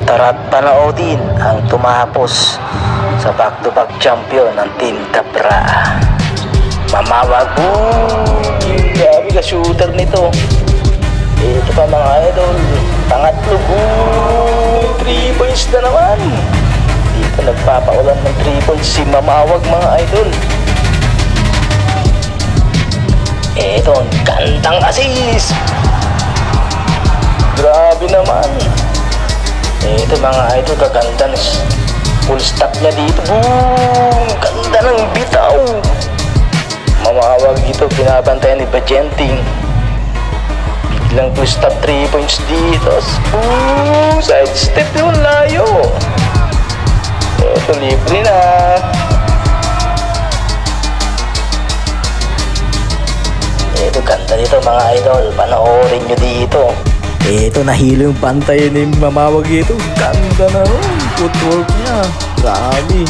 Tara't panoodin ang tumapos sa back-to-back champion ng Team Dabra. Mamawag. Grabe ka shooter nito. Ito pa mga idol. Pangatlo. 3 points na naman. Dito nagpapaulan ng 3 points si Mamawag mga idol. Ito ang gandang assist. Grabe naman. Ito mga idol, kaganda na full stop niya dito. Boom! Ganda ng bitaw. Mamawag dito, pinabantayan ni Bajenting. Biglang full stop 3 points dito. Boom! Side step yun, layo. Ito, libre na. Ito, ganda dito mga idol. Panoorin nyo dito. Ito, nahilo yung pantay ni Mamawag ito. Ganda na rin. Footwork niya. Grabe.